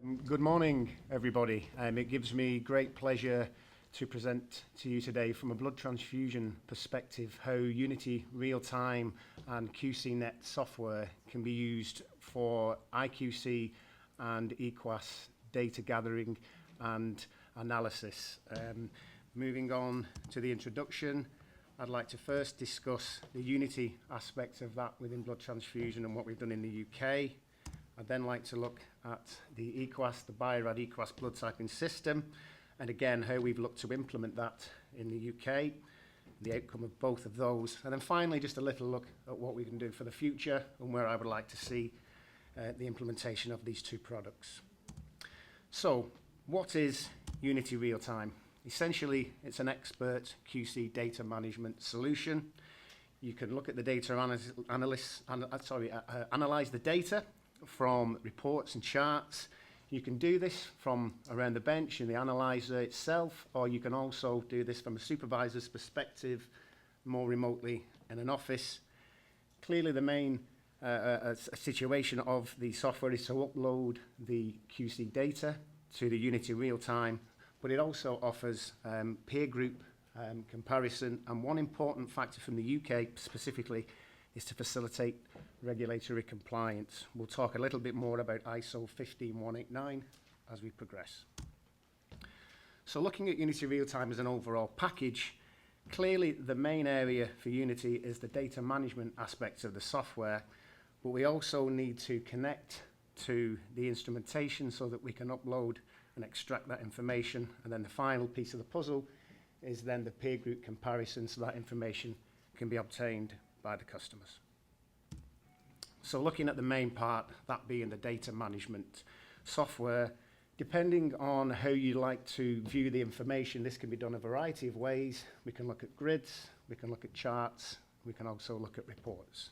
Good morning, everybody. It gives me great pleasure to present to you today from a blood transfusion perspective how Unity real-time and QCnet software can be used for IQC and EQAS data gathering and analysis. Moving on to the introduction, I'd like to first discuss the Unity aspect of that within blood transfusion and what we've done in the UK. I'd then like to look at the EQAS, the Bio-Rad EQAS blood typing system, and again how we've looked to implement that in the UK, the outcome of both of those, and then finally just a little look at what we can do for the future and where I would like to see the implementation of these two products. So, what is Unity Real-Time? Essentially, it's an expert QC data management solution. You can look at the data, analyze the data from reports and charts. You can do this from around the bench in the analyzer itself, or you can also do this from a supervisor's perspective, more remotely in an office. Clearly the main situation of the software is to upload the QC data to the Unity real-time, but it also offers peer group comparison, and one important factor from the UK specifically is to facilitate regulatory compliance. We'll talk a little bit more about ISO 15189 as we progress. So looking at Unity Real-Time as an overall package, clearly the main area for Unity is the data management aspects of the software, but we also need to connect to the instrumentation so that we can upload and extract that information, and then the final piece of the puzzle is then the peer group comparison so that information can be obtained by the customers. So looking at the main part, that being the data management software, depending on how you like to view the information, this can be done a variety of ways. We can look at grids, we can look at charts, we can also look at reports.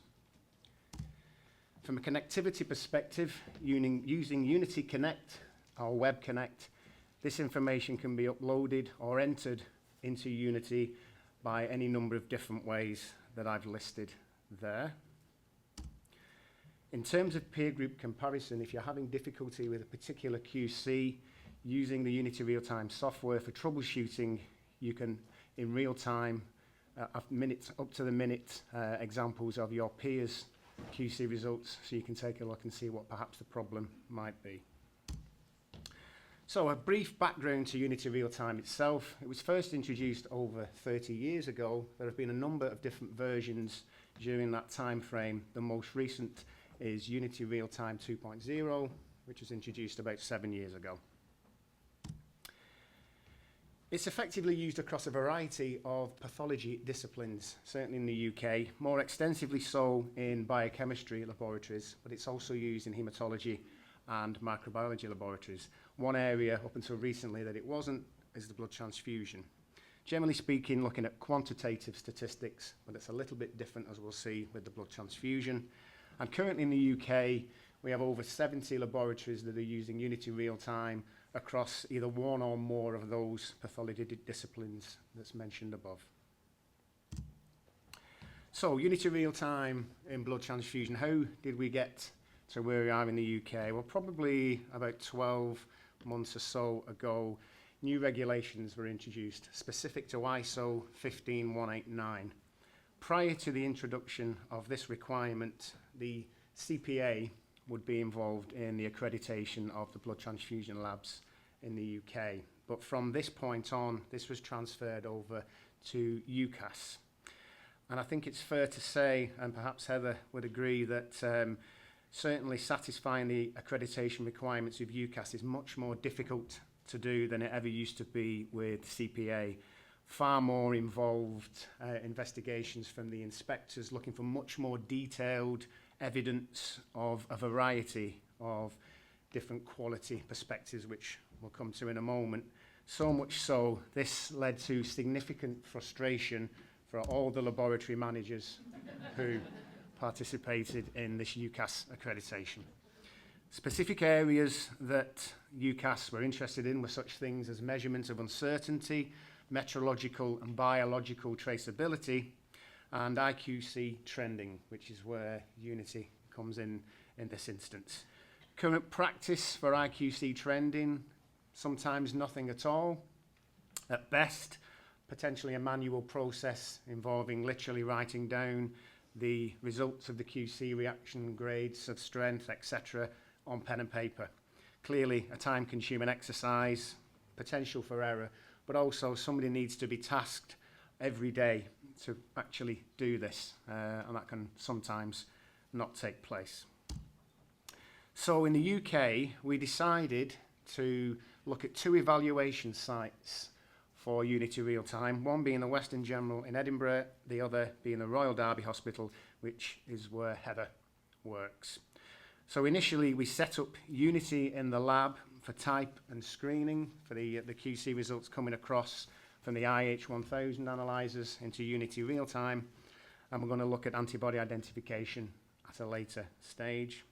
From a connectivity perspective, using Unity Connect or Web Connect, this information can be uploaded or entered into Unity by any number of different ways that I've listed there. In terms of peer group comparison, if you're having difficulty with a particular QC, using the Unity real-time software for troubleshooting, you can in real time, minutes up to the minute examples of your peers' QC results, so you can take a look and see what perhaps the problem might be. So a brief background to Unity Real-Time itself. It was first introduced over 30 years ago. There have been a number of different versions during that time frame. The most recent is Unity Real-Time 2.0, which was introduced about 7 years ago. It's effectively used across a variety of pathology disciplines, certainly in the UK, more extensively so in biochemistry laboratories, but it's also used in haematology and microbiology laboratories. One area up until recently that it wasn't is the blood transfusion. Generally speaking, looking at quantitative statistics, but it's a little bit different, as we'll see, with the blood transfusion. And currently in the UK, we have over 70 laboratories that are using Unity Real-Time across either one or more of those pathology disciplines that's mentioned above. So, Unity Real-Time in blood transfusion, how did we get to where we are in the UK? Well, probably about 12 months or so ago, new regulations were introduced specific to ISO 15189. Prior to the introduction of this requirement, the CPA would be involved in the accreditation of the blood transfusion labs in the UK. But from this point on, this was transferred over to EQAS. And I think it's fair to say, and perhaps Heather would agree, that certainly satisfying the accreditation requirements of EQAS is much more difficult to do than it ever used to be with CPA. Far more involved investigations from the inspectors looking for much more detailed evidence of a variety of different quality perspectives, which we'll come to in a moment. So much so, this led to significant frustration for all the laboratory managers who participated in this EQAS accreditation. Specific areas that EQAS were interested in were such things as measurement of uncertainty, metrological and biological traceability, and IQC trending, which is where Unity comes in this instance. Current practice for IQC trending, sometimes nothing at all. At best, potentially a manual process involving literally writing down the results of the QC reaction grades of strength, etc., on pen and paper. Clearly a time-consuming exercise, potential for error, but also somebody needs to be tasked every day to actually do this, and that can sometimes not take place. So in the UK, we decided to look at 2 evaluation sites for Unity Real Time, one being the Western General in Edinburgh, the other being the Royal Derby Hospital, which is where Heather works. So initially we set up Unity in the lab for type and screening for the QC results coming across from the IH1000 analyzers into Unity Real Time, and we're going to look at antibody identification at a later stage.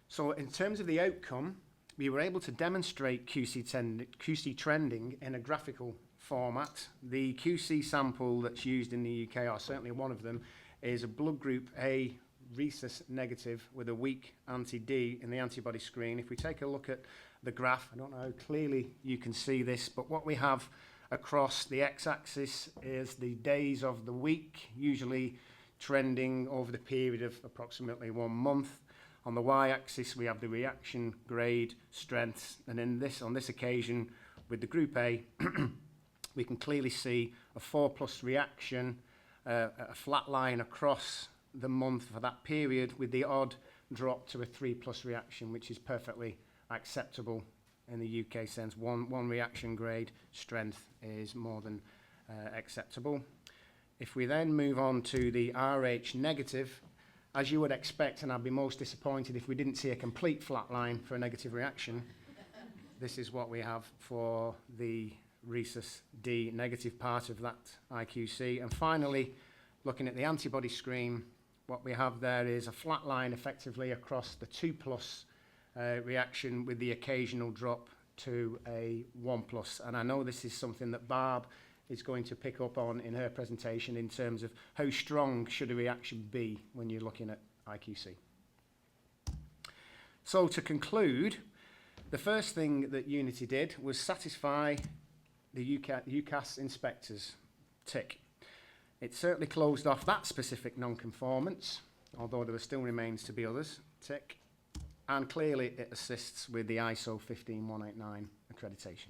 So in terms of the outcome, we were able to demonstrate QC trending in a graphical format. The QC sample that's used in the UK, or certainly one of them, is a blood group A rhesus negative with a weak anti-D in the antibody screen. If we take a look at the graph, I don't know how clearly you can see this, but what we have across the x-axis is the days of the week, usually trending over the period of approximately 1 month. On the y-axis, we have the reaction grade strengths, and on this occasion, with the group A, we can clearly see a 4+ reaction, a flat line across the month for that period, with the odd drop to a 3+ reaction, which is perfectly acceptable in the UK sense. One reaction grade strength is more than acceptable. If we then move on to the RH negative, as you would expect, and I'd be most disappointed if we didn't see a complete flat line for a negative reaction, this is what we have for the rhesus D negative part of that IQC. And finally, looking at the antibody screen, what we have there is a flat line effectively across the 2+ reaction with the occasional drop to a 1+. And I know this is something that Barb is going to pick up on in her presentation in terms of how strong should a reaction be when you're looking at IQC. So to conclude, the first thing that Unity did was satisfy the EQAS inspectors. Tick. It certainly closed off that specific non-conformance, although there still remains to be others. Tick. And clearly it assists with the ISO 15189 accreditation.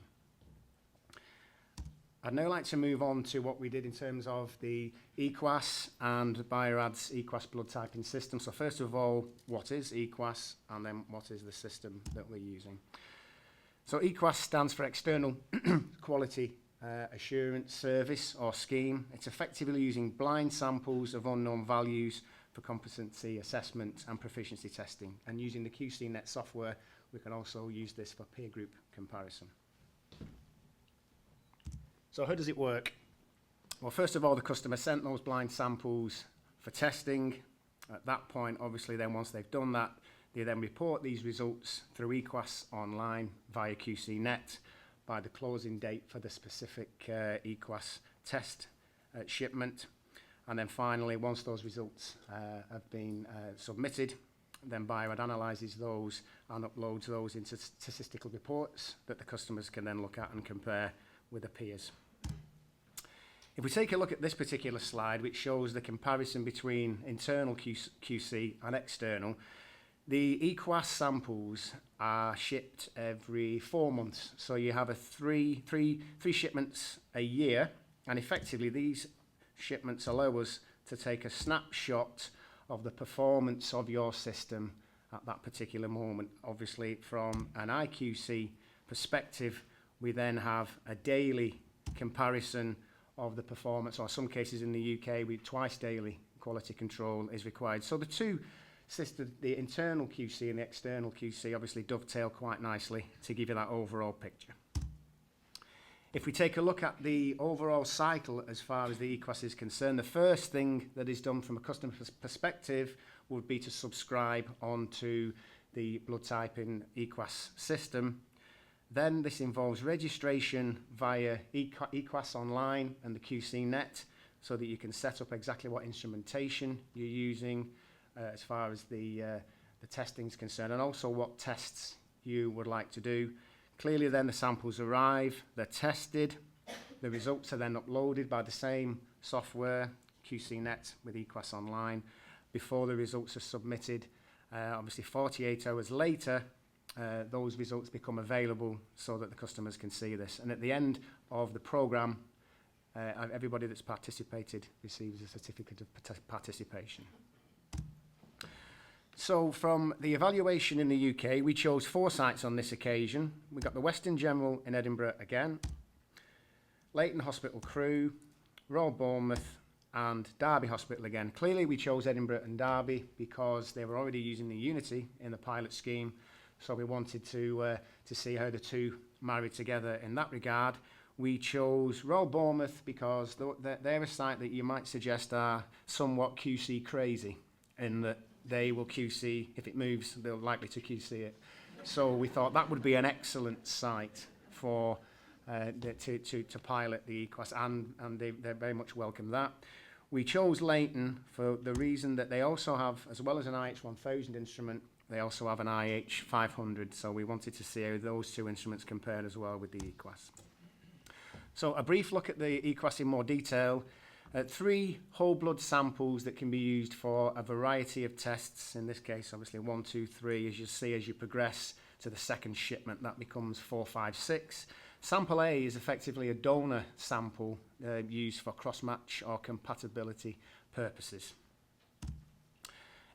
I'd now like to move on to what we did in terms of the EQAS and Bio-Rad's EQAS blood typing system. So first of all, what is EQAS, and then what is the system that we're using? So EQAS stands for External Quality Assurance Service, or scheme. It's effectively using blind samples of unknown values for competency assessment and proficiency testing. And using the QCnet software, we can also use this for peer group comparison. So how does it work? Well, first of all, the customer sent those blind samples for testing. At that point, obviously, then once they've done that, they then report these results through EQAS online via QCnet by the closing date for the specific EQAS test shipment. And then finally, once those results have been submitted, then Bio-Rad analyses those and uploads those into statistical reports that the customers can then look at and compare with their peers. If we take a look at this particular slide, which shows the comparison between internal QC and external, the EQAS samples are shipped every 4 months. So you have three shipments a year, and effectively these shipments allow us to take a snapshot of the performance of your system at that particular moment. Obviously, from an IQC perspective, we then have a daily comparison of the performance, or some cases in the UK, with twice daily quality control is required. So the two systems, the internal QC and the external QC, obviously dovetail quite nicely to give you that overall picture. If we take a look at the overall cycle as far as the EQAS is concerned, the first thing that is done from a customer perspective would be to subscribe onto the blood typing EQAS system. Then this involves registration via EQAS Online and the QCnet, so that you can set up exactly what instrumentation you're using as far as the the testing is concerned, and also what tests you would like to do. Clearly then the samples arrive, they're tested, the results are then uploaded by the same software, QCnet with EQAS Online, before the results are submitted. Obviously 48 hours later, those results become available so that the customers can see this. And at the end of the program, everybody that's participated receives a certificate of participation. So from the evaluation in the UK, we chose 4 sites on this occasion. We got the Western General in Edinburgh again, Leighton Hospital Crewe, Royal Bournemouth, and Derby Hospital again. Clearly we chose Edinburgh and Derby because they were already using the Unity in the pilot scheme, so we wanted to see how the two married together in that regard. We chose Royal Bournemouth because they're a site that you might suggest are somewhat QC crazy, in that they will QC, if it moves, they're likely to QC it. So we thought that would be an excellent site for to pilot the EQAS, and they very much welcome that. We chose Leighton for the reason that they also have, as well as an IH1000 instrument, they also have an IH500, so we wanted to see how those two instruments compared as well with the EQAS. So a brief look at the EQAS in more detail. 3 whole blood samples that can be used for a variety of tests. In this case, obviously 1, 2, 3. As you see, as you progress to the second shipment, that becomes 4, 5, 6. Sample A is effectively a donor sample used for cross-match or compatibility purposes.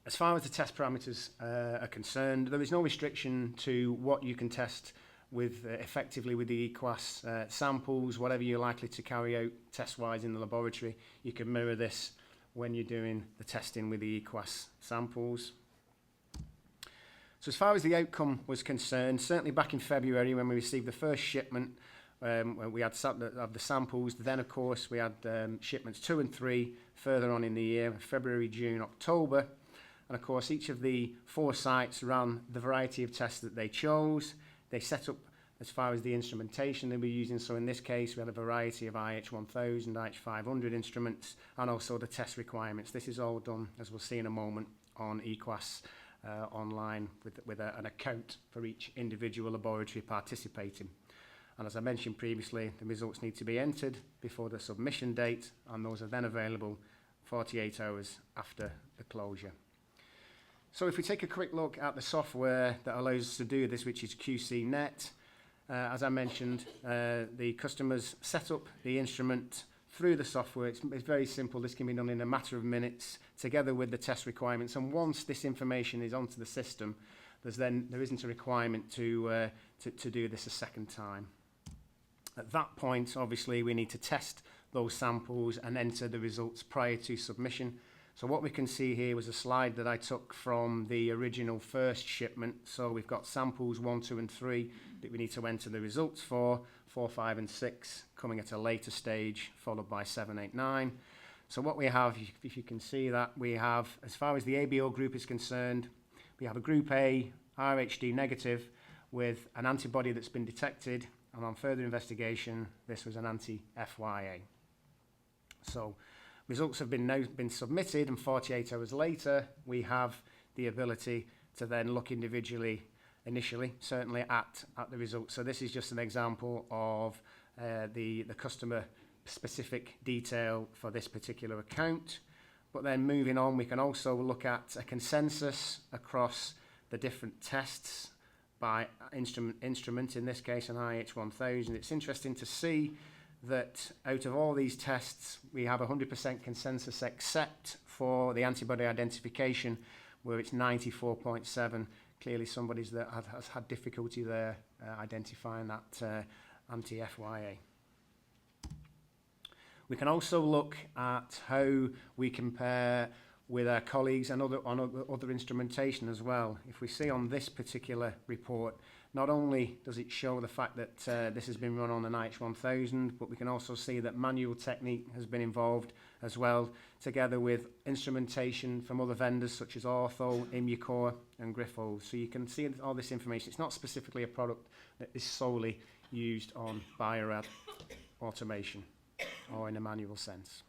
As far as the test parameters are concerned, there is no restriction to what you can test with effectively with the EQAS samples. Whatever you're likely to carry out test-wise in the laboratory, you can mirror this when you're doing the testing with the EQAS samples. So as far as the outcome was concerned, certainly back in February when we received the first shipment, we had of the samples. Then of course we had shipments 2 and 3 further on in the year, February, June, October. And of course each of the 4 sites ran the variety of tests that they chose. They set up as far as the instrumentation they were using. So in this case, we had a variety of IH1000, IH500 instruments, and also the test requirements. This is all done, as we'll see in a moment, on EQAS online with an account for each individual laboratory participating. And as I mentioned previously, the results need to be entered before the submission date, and those are then available 48 hours after the closure. So if we take a quick look at the software that allows us to do this, which is QCnet, as I mentioned, the customers set up the instrument through the software. It's very simple. This can be done in a matter of minutes, together with the test requirements. And once this information is onto the system, there isn't a requirement to do this a second time. At that point, obviously, we need to test those samples and enter the results prior to submission. So what we can see here was a slide that I took from the original first shipment. So we've got samples 1, 2, and 3 that we need to enter the results for, 4, 5, and 6 coming at a later stage, followed by 7, 8, 9. So what we have, if you can see that, we have, as far as the ABO group is concerned, we have a group A, RHD negative, with an antibody that's been detected, and on further investigation, this was an anti-FYA. So results have now been submitted, and 48 hours later, we have the ability to then look individually, initially, certainly at the results. So this is just an example of the customer-specific detail for this particular account. But then moving on, we can also look at a consensus across the different tests by instrument, in this case an IH1000. It's interesting to see that out of all these tests, we have 100% consensus except for the antibody identification, where it's 94.7. Clearly somebody that has had difficulty there identifying that anti-FYA. We can also look at how we compare with our colleagues and other instrumentation as well. If we see on this particular report, not only does it show the fact that this has been run on an IH1000, but we can also see that manual technique has been involved as well, together with instrumentation from other vendors such as Ortho, Immucor, and Grifols. So you can see all this information. It's not specifically a product that is solely used on Bio-Rad automation or in a manual sense.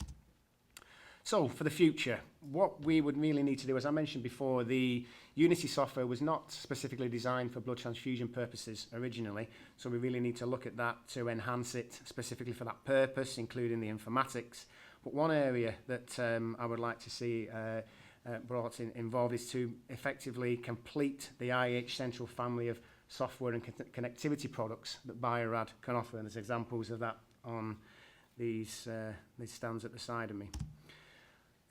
So for the future, what we would really need to do, as I mentioned before, the Unity software was not specifically designed for blood transfusion purposes originally, so we really need to look at that to enhance it specifically for that purpose, including the informatics. But one area that I would like to see involved is to effectively complete the IH Central family of software and connectivity products that Bio-Rad can offer, and there's examples of that on these stands at the side of me.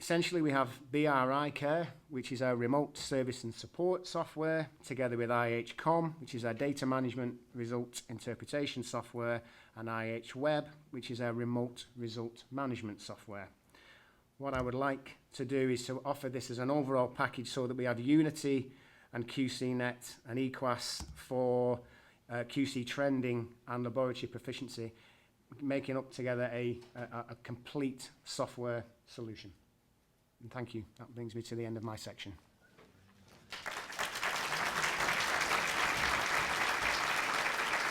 Essentially, we have BRI Care, which is our remote service and support software, together with IH.com, which is our data management result interpretation software, and IH Web, which is our remote result management software. What I would like to do is to offer this as an overall package so that we have Unity and QCnet and EQAS for QC trending and laboratory proficiency, making up together a complete software solution. And thank you. That brings me to the end of my section.